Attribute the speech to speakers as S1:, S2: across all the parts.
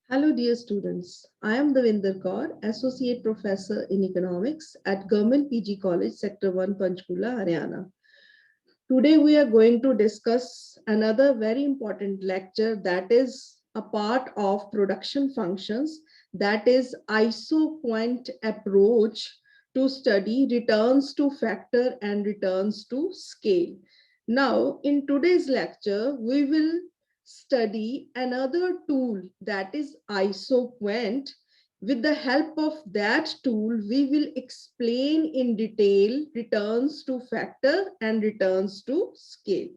S1: Hello, dear students. I am Devinder Kaur, Associate Professor in Economics at Government PG College, Sector 1, Panchkula, Haryana. Today, we are going to discuss another very important lecture that is a part of production functions, that is isoquant approach to study returns to factor and returns to scale. Now, in today's lecture, we will study another tool that is isoquant. With the help of that tool, we will explain in detail returns to factor and returns to scale.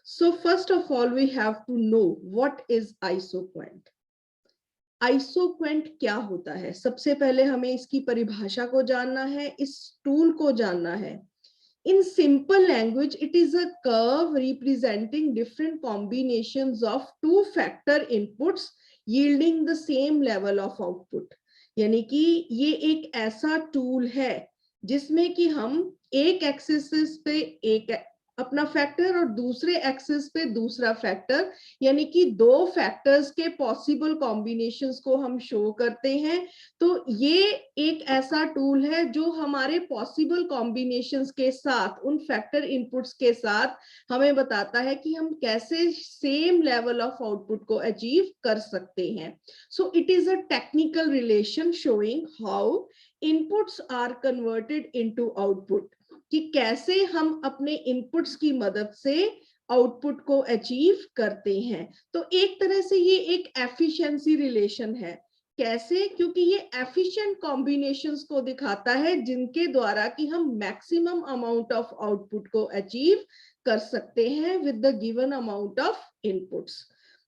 S1: So first of all, we have to know what is isoquant. Isoquant क्या होता है? सबसे पहले हमें इसकी परिभाषा को जानना है, इस टूल को जानना है. In simple language, it is a curve representing different combinations of two factor inputs yielding the same level of output. यानी कि ये एक ऐसा टूल है जिसमें कि हम एक एक्सिस पे एक अपना फैक्टर और दूसरे एक्सिस पे दूसरा फैक्टर, यानी कि दो फैक्टर्स के पॉसिबल कॉम्बिनेशंस को हम शो करते हैं. तो ये एक ऐसा टूल है जो हमारे पॉसिबल कॉम्बिनेशंस के साथ, उन फैक्टर इनपुट्स के साथ हमें बताता है कि हम कैसे सेम लेवल ऑफ आउटपुट को अचीव कर सकते हैं. So it is a technical relation showing how inputs are converted into output, कि कैसे हम अपने इनपुट्स की मदद से आउटपुट को अचीव करते हैं. तो एक तरह से ये एक एफिशिएंसी रिलेशन है. कैसे? क्योंकि ये एफिशिएंट कॉम्बिनेशंस को दिखाता है जिनके द्वारा कि हम मैक्सिमम अमाउंट ऑफ आउटपुट को अचीव कर सकते हैं with the given amount of inputs.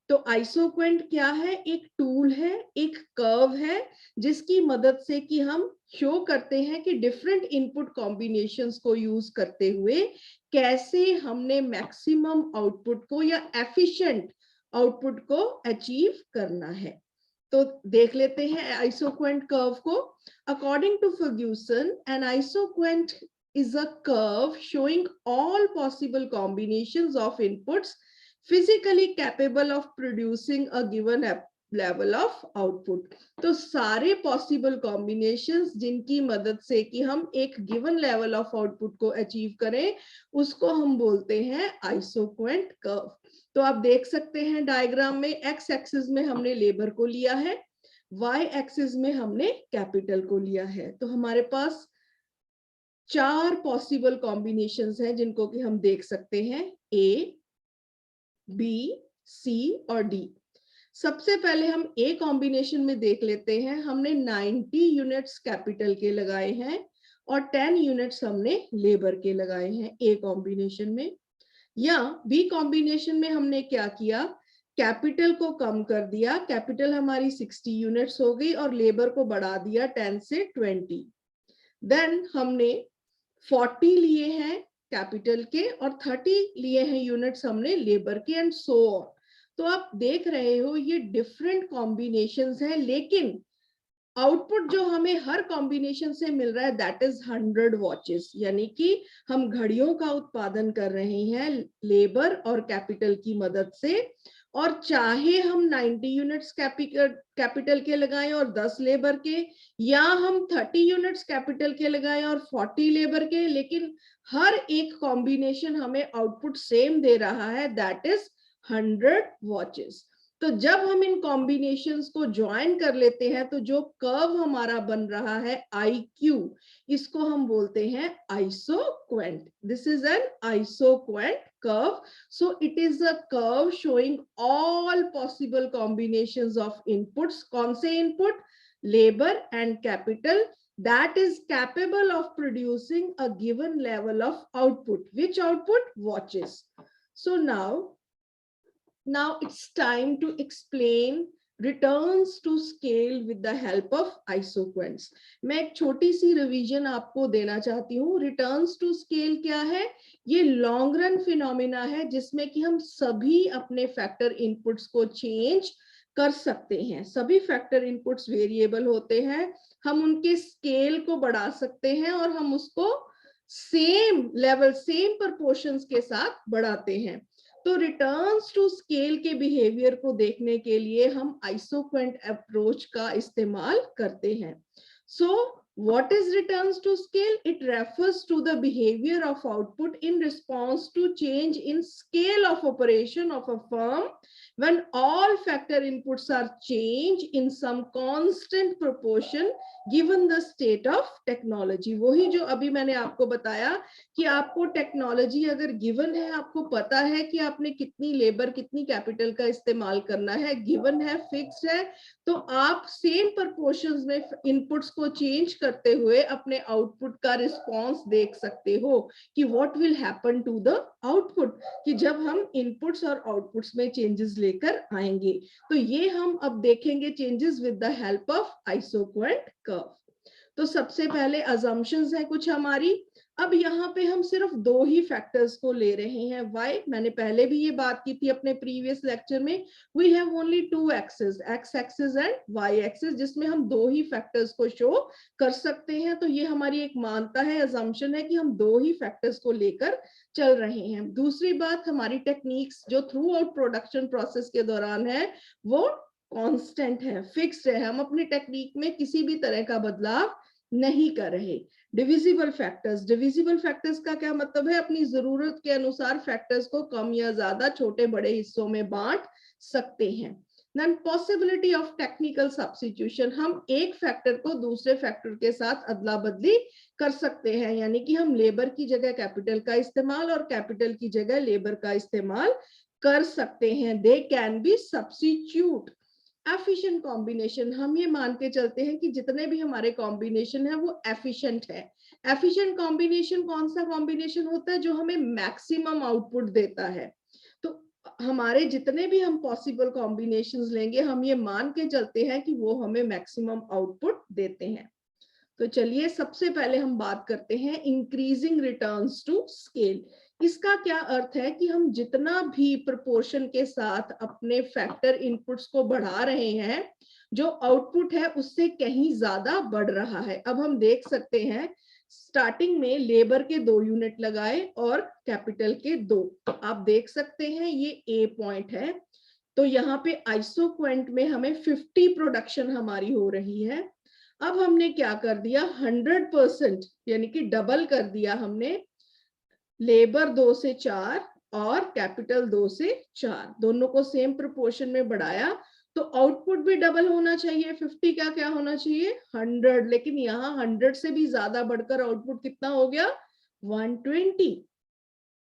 S1: तो आइसोक्वेंट क्या है? एक टूल है, एक कर्व है जिसकी मदद से कि हम शो करते हैं कि डिफरेंट इनपुट कॉम्बिनेशंस को यूज करते हुए कैसे हमने मैक्सिमम आउटपुट को या एफिशिएंट आउटपुट को अचीव करना है. तो देख लेते हैं आइसोक्वेंट कर्व को. According to Ferguson, an isoquant is a curve showing all possible combinations of inputs physically capable of producing a given level of output. तो सारे possible combinations जिनकी मदद से कि हम एक given level of output को achieve करें, उसको हम बोलते हैं isoquant curve. तो आप देख सकते हैं डायग्राम में x एक्सिस में हमने लेबर को लिया है, y एक्सिस में हमने कैपिटल को लिया है. तो हमारे पास चार पॉसिबल कॉम्बिनेशंस हैं जिनको कि हम देख सकते हैं, ए, बी, सी और डी. सबसे पहले हम ए कॉम्बिनेशन में देख लेते हैं. हमने 90 यूनिट्स कैपिटल के लगाए हैं और 10 यूनिट्स हमने लेबर के लगाए हैं ए कॉम्बिनेशन में. या बी कॉम्बिनेशन में हमने क्या किया? कैपिटल को कम कर दिया, कैपिटल हमारी 60 यूनिट्स हो गई और लेबर को बढ़ा दिया 10 से 20. देन हमने 40 लिए हैं कैपिटल के और 30 लिए हैं यूनिट्स हमने लेबर के, एंड सो ऑन. तो आप देख रहे हो ये डिफरेंट कॉम्बिनेशंस हैं, लेकिन आउटपुट जो हमें हर कॉम्बिनेशन से मिल रहा है दैट इज 100 वॉचेस. यानी कि हम घड़ियों का उत्पादन कर रहे हैं लेबर और कैपिटल की मदद से. और चाहे हम 90 यूनिट्स कैपिटल के लगाएं और 10 लेबर के, या हम 30 यूनिट्स कैपिटल के लगाएं और 40 लेबर के, लेकिन हर एक कॉम्बिनेशन हमें आउटपुट सेम दे रहा है, दैट इज 100 वॉचेस. तो जब हम इन कॉम्बिनेशंस को ज्वाइन कर लेते हैं तो जो कर्व हमारा बन रहा है IQ, इसको हम बोलते हैं isoquant. This is an isoquant curve. So it is a curve showing all possible combinations of inputs. कौन से input? Labor and capital, that is capable of producing a given level of output. Which output? Watches. So now it's time to explain returns to scale with the help of isoquants. मैं एक छोटी सी revision आपको देना चाहती हूँ. Returns to scale क्या है? ये लॉन्ग रन फिनोमिना है जिसमें कि हम सभी अपने फैक्टर इनपुट्स को चेंज कर सकते हैं. सभी फैक्टर इनपुट्स वेरिएबल होते हैं, हम उनके स्केल को बढ़ा सकते हैं और हम उसको सेम लेवल, सेम प्रोपोर्शंस के साथ बढ़ाते हैं. तो रिटर्न्स टू स्केल के बिहेवियर को देखने के लिए हम आइसोक्वेंट अप्रोच का इस्तेमाल करते हैं. सो what is returns to scale? It refers to the behavior of output in response to change in scale of operation of a firm when all factor inputs are changed in some constant proportion given the state of technology. वही जो अभी मैंने आपको बताया कि आपको technology अगर given है, आपको पता है कि आपने कितनी लेबर कितनी कैपिटल का इस्तेमाल करना है, गिवन है, फिक्स्ड है, तो आप सेम प्रोपोर्शंस में इनपुट्स को चेंज करते हुए अपने आउटपुट का रिस्पांस देख सकते हो कि what will happen to the output, कि जब हम इनपुट्स और आउटपुट्स में चेंजेस लेकर आएंगे. तो ये हम अब देखेंगे changes with the help of isoquant curve. तो सबसे पहले अजम्पशंस है कुछ हमारी. अब यहाँ पे हम सिर्फ दो ही फैक्टर्स को ले रहे हैं. व्हाई? मैंने पहले भी ये बात की थी अपने प्रीवियस लेक्चर में. We have only two axis, X axis and Y axis, जिसमें हम दो ही फैक्टर्स को शो कर सकते हैं. तो ये हमारी एक मानता है, अजम्पशन है कि हम दो ही फैक्टर्स को लेकर चल रहे हैं. दूसरी बात, हमारी टेक्निक्स जो थ्रू आउट प्रोडक्शन प्रोसेस के दौरान है वो कांस्टेंट है, फिक्स्ड है. हम अपनी टेक्निक में किसी भी तरह का बदलाव नहीं कर रहे. डिविजिबल फैक्टर्स, डिविजिबल फैक्टर्स का क्या मतलब है? अपनी जरूरत के अनुसार फैक्टर्स को कम या ज्यादा छोटे बड़े हिस्सों में बांट सकते हैं. Then possibility of technical substitution, हम एक फैक्टर को दूसरे फैक्टर के साथ अदला बदली कर सकते हैं, यानी कि हम लेबर की जगह कैपिटल का इस्तेमाल और कैपिटल की जगह लेबर का इस्तेमाल कर सकते हैं. They can be substitute. Efficient combination, हम ये मान के चलते हैं कि जितने भी हमारे कॉम्बिनेशन है वो एफिशिएंट है. एफिशिएंट कॉम्बिनेशन कौन सा कॉम्बिनेशन होता है? जो हमें मैक्सिमम आउटपुट देता है. तो हमारे जितने भी हम पॉसिबल कॉम्बिनेशंस लेंगे, हम ये मान के चलते हैं कि वो हमें मैक्सिमम आउटपुट देते हैं. तो चलिए सबसे पहले हम बात करते हैं इंक्रीजिंग रिटर्न्स टू स्केल. इसका क्या अर्थ है कि हम जितना भी प्रोपोर्शन के साथ अपने फैक्टर इनपुट्स को बढ़ा रहे हैं, जो आउटपुट है उससे कहीं ज्यादा बढ़ रहा है. अब हम देख सकते हैं स्टार्टिंग में लेबर के 2 यूनिट लगाए और कैपिटल के 2. आप देख सकते हैं ये ए पॉइंट है. तो यहाँ पे आइसोक्वेंट में हमें 50 प्रोडक्शन हमारी हो रही है. अब हमने क्या कर दिया, 100% यानी कि डबल कर दिया हमने. लेबर 2 से 4 और कैपिटल 2 से 4, दोनों को सेम प्रोपोर्शन में बढ़ाया. तो आउटपुट भी डबल होना चाहिए. 50 का क्या होना चाहिए? 100. लेकिन यहाँ 100 से भी ज्यादा बढ़कर आउटपुट कितना हो गया? 120.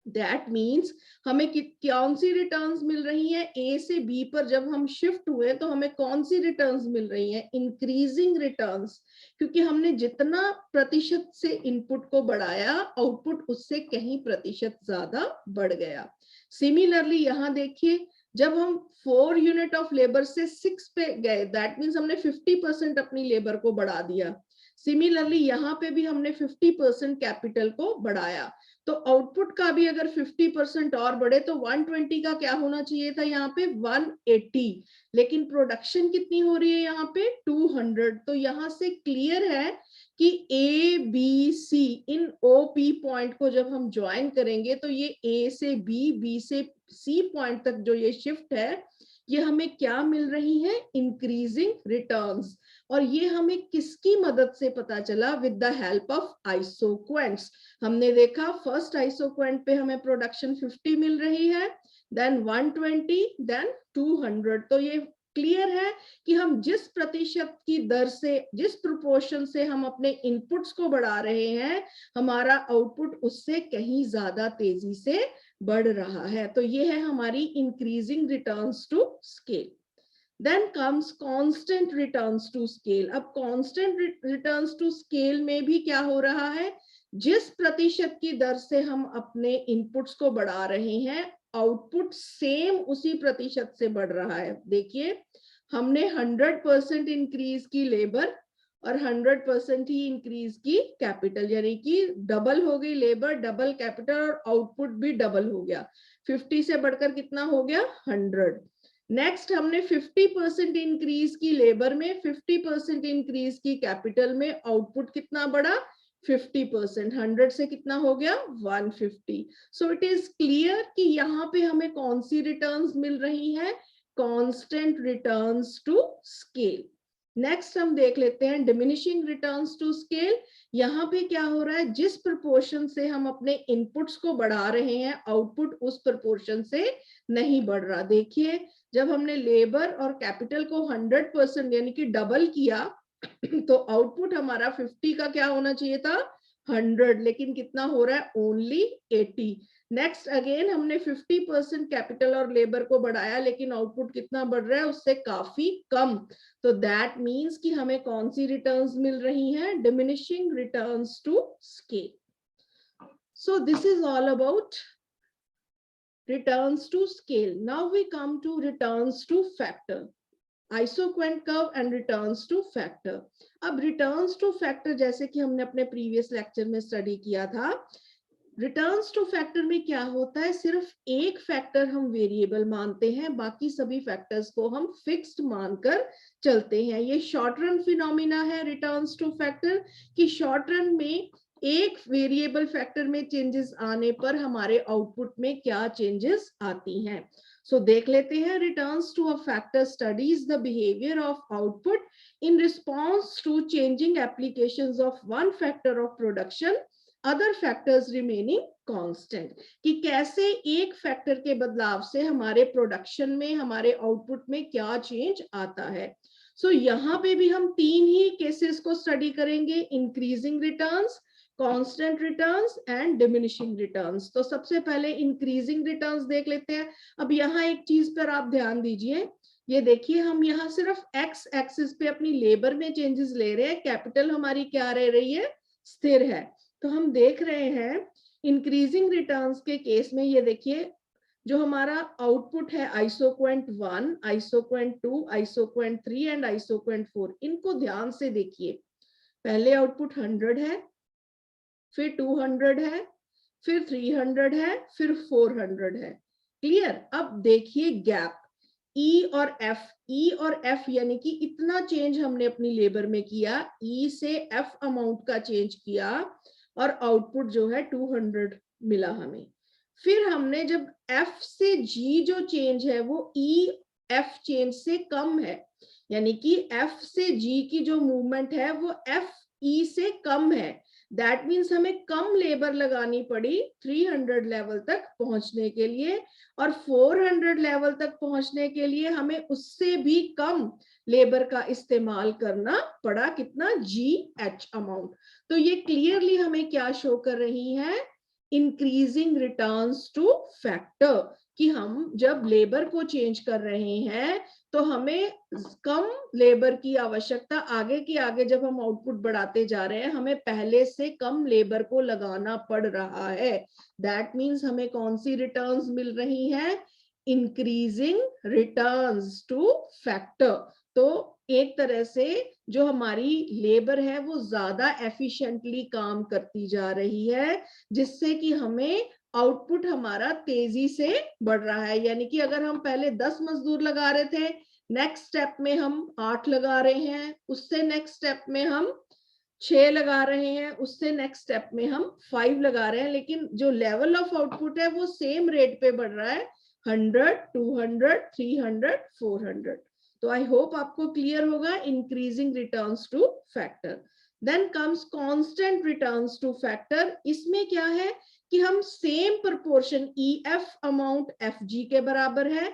S1: दैट मीन्स हमें कौन सी रिटर्न्स मिल रही है? ए से बी पर जब हम शिफ्ट हुए तो हमें कौन सी रिटर्न्स मिल रही है? इंक्रीजिंग रिटर्न्स, क्योंकि हमने जितना प्रतिशत से इनपुट को बढ़ाया, आउटपुट उससे कहीं प्रतिशत ज्यादा बढ़ गया. सिमिलरली यहाँ देखिए, जब हम 4 यूनिट ऑफ लेबर से 6 पे गए, दैट मीन्स हमने 50% अपनी लेबर को बढ़ा दिया. सिमिलरली यहाँ पे भी हमने 50% कैपिटल को बढ़ाया. तो आउटपुट का भी अगर 50% और बढ़े तो 120 का क्या होना चाहिए था? यहाँ पे 180. लेकिन प्रोडक्शन कितनी हो रही है यहाँ पे? 200. तो यहाँ से क्लियर है कि A B C in O P point को जब हम ज्वाइन करेंगे तो ये ए से बी, बी से सी पॉइंट तक जो ये शिफ्ट है, ये हमें क्या मिल रही है? Increasing returns. और ये हमें किसकी मदद से पता चला? With the help of isoquants. हमने देखा फर्स्ट आइसोक्वेंट पे हमें प्रोडक्शन 50 मिल रही है, देन 120, देन 200. तो ये क्लियर है कि हम जिस प्रतिशत की दर से, जिस प्रोपोर्शन से हम अपने इनपुट्स को बढ़ा रहे हैं, हमारा आउटपुट उससे कहीं ज्यादा तेजी से बढ़ रहा है. तो ये है हमारी increasing returns to scale. Then comes constant returns to scale. अब constant returns to scale में भी क्या हो रहा है? जिस प्रतिशत की दर से हम अपने इनपुट्स को बढ़ा रहे हैं, आउटपुट सेम उसी प्रतिशत से बढ़ रहा है. देखिए, हमने 100% इंक्रीज की लेबर और 100% ही इंक्रीज की कैपिटल, यानी कि डबल हो गई लेबर, डबल कैपिटल और आउटपुट भी डबल हो गया. 50 से बढ़कर कितना हो गया? 100. नेक्स्ट हमने 50% इंक्रीज की लेबर में, 50% इंक्रीज की कैपिटल में, आउटपुट कितना बढ़ा? 50%, 100 से कितना हो गया 150। सो इट इज क्लियर कि यहाँ पे हमें कौन सी रिटर्न्स मिल रही है, constant returns to scale. Next हम देख लेते हैं डिमिनिशिंग रिटर्न्स टू स्केल। यहाँ पे क्या हो रहा है, जिस प्रोपोर्शन से हम अपने इनपुट्स को बढ़ा रहे हैं आउटपुट उस प्रोपोर्शन से नहीं बढ़ रहा। देखिए जब हमने लेबर और कैपिटल को 100% यानी कि डबल किया तो आउटपुट हमारा 50 का क्या होना चाहिए था 100, लेकिन कितना हो रहा है ओनली 80। नेक्स्ट अगेन हमने 50% कैपिटल और लेबर को बढ़ाया लेकिन आउटपुट कितना बढ़ रहा है उससे काफी कम। तो दैट मीन्स कि हमें कौन सी रिटर्न्स मिल रही हैं, diminishing returns to scale. So this is all about returns to scale. Now we come to returns to factor, isoquant curve and returns to factor. अब returns to factor जैसे कि हमने अपने previous lecture में study किया था, returns to factor में क्या होता है, सिर्फ एक फैक्टर हम वेरिएबल मानते हैं, बाकी सभी फैक्टर्स को हम फिक्स्ड मानकर चलते हैं। ये शॉर्ट रन फिनोमिना है रिटर्न्स टू फैक्टर कि शॉर्ट रन में एक वेरिएबल फैक्टर में चेंजेस आने पर हमारे आउटपुट में क्या चेंजेस आती हैं। सो देख लेते हैं, returns to a factor studies the behaviour of output in response to changing applications of one factor of production other factors remaining constant, कि कैसे एक फैक्टर के बदलाव से हमारे प्रोडक्शन में हमारे आउटपुट में क्या चेंज आता है। सो यहाँ पे भी हम तीन ही केसेस को स्टडी करेंगे, increasing returns, constant returns and diminishing returns. तो सबसे पहले इंक्रीजिंग रिटर्न्स देख लेते हैं। अब यहाँ एक चीज पर आप ध्यान दीजिए, ये देखिए हम यहाँ सिर्फ एक्स एक्सिस पे अपनी लेबर में चेंजेस ले रहे हैं, कैपिटल हमारी क्या रह रही है, स्थिर है। तो हम देख रहे हैं इंक्रीजिंग रिटर्न्स के केस में, ये देखिए जो हमारा आउटपुट है isoquant 1, isoquant 2, isoquant 3 and isoquant 4, इनको ध्यान से देखिए। पहले आउटपुट 100 है, फिर 200 है, फिर 300 है, फिर 400 है। क्लियर? अब देखिए गैप ई और एफ, ई और एफ यानी कि इतना चेंज हमने अपनी लेबर में किया, ई से एफ अमाउंट का चेंज किया और आउटपुट जो है 200 मिला हमें। फिर हमने जब एफ से जी जो चेंज है वो ई एफ चेंज से कम है, यानी कि एफ से जी की जो मूवमेंट है वो एफ ई से कम है, दैट मीन्स हमें कम लेबर लगानी पड़ी 300 लेवल तक पहुंचने के लिए, और 400 लेवल तक पहुंचने के लिए हमें उससे भी कम लेबर का इस्तेमाल करना पड़ा, कितना, जी एच अमाउंट। तो ये क्लियरली हमें क्या शो कर रही है, इंक्रीजिंग रिटर्न्स टू फैक्टर, कि हम जब लेबर को चेंज कर रहे हैं तो हमें कम लेबर की आवश्यकता, आगे की आगे जब हम आउटपुट बढ़ाते जा रहे हैं हमें पहले से कम लेबर को लगाना पड़ रहा है। दैट मीन्स हमें कौन सी रिटर्न्स मिल रही हैं, इंक्रीजिंग रिटर्न्स टू फैक्टर। तो एक तरह से जो हमारी लेबर है वो ज्यादा एफिशिएंटली काम करती जा रही है, जिससे कि हमें आउटपुट हमारा तेजी से बढ़ रहा है। यानी कि अगर हम पहले 10 मजदूर लगा रहे थे, नेक्स्ट स्टेप में हम 8 लगा रहे हैं, उससे नेक्स्ट स्टेप में हम 6 लगा रहे हैं, उससे नेक्स्ट स्टेप में हम 5 लगा रहे हैं, लेकिन जो लेवल ऑफ आउटपुट है वो सेम रेट पे बढ़ रहा है, 100, 200, 300, 400। तो आई होप आपको क्लियर होगा increasing returns to factor. Then comes constant returns to factor. इसमें क्या है कि हम same proportion E F amount F G के बराबर है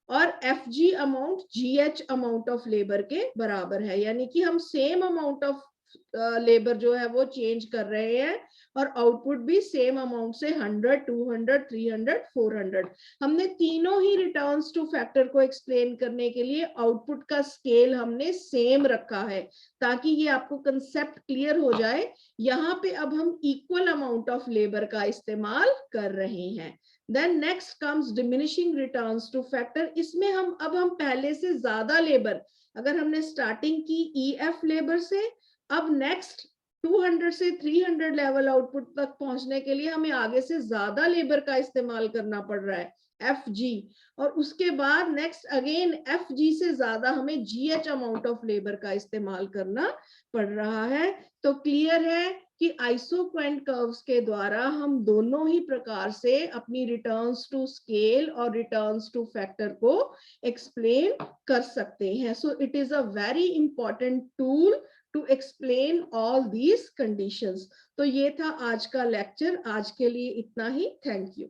S1: और F G amount G H amount of labour के बराबर है, यानी कि हम सेम अमाउंट ऑफ लेबर जो है वो चेंज कर रहे हैं और आउटपुट भी सेम अमाउंट से 100, 200, 300, 400। हमने तीनों ही रिटर्न्स टू फैक्टर को एक्सप्लेन करने के लिए आउटपुट का स्केल हमने सेम रखा है, ताकि ये आपको कंसेप्ट क्लियर हो जाए। यहाँ पे अब हम इक्वल अमाउंट ऑफ लेबर का इस्तेमाल कर रहे हैं। Then next comes diminishing returns to factor. इसमें हम पहले से ज्यादा लेबर, अगर हमने स्टार्टिंग की ई एफ लेबर से, अब नेक्स्ट 200 से 300 लेवल आउटपुट तक पहुंचने के लिए हमें आगे से ज्यादा लेबर का इस्तेमाल करना पड़ रहा है, एफ जी, और उसके बाद नेक्स्ट अगेन एफ जी से ज्यादा हमें जी एच अमाउंट ऑफ लेबर का इस्तेमाल करना पड़ रहा है। तो क्लियर है कि आइसोक्वेंट कर्व्स के द्वारा हम दोनों ही प्रकार से अपनी रिटर्न्स टू स्केल और रिटर्न्स टू फैक्टर को एक्सप्लेन कर सकते हैं. So it is a very important tool to explain all these conditions. तो ये था आज का लेक्चर. आज के लिए इतना ही. Thank you.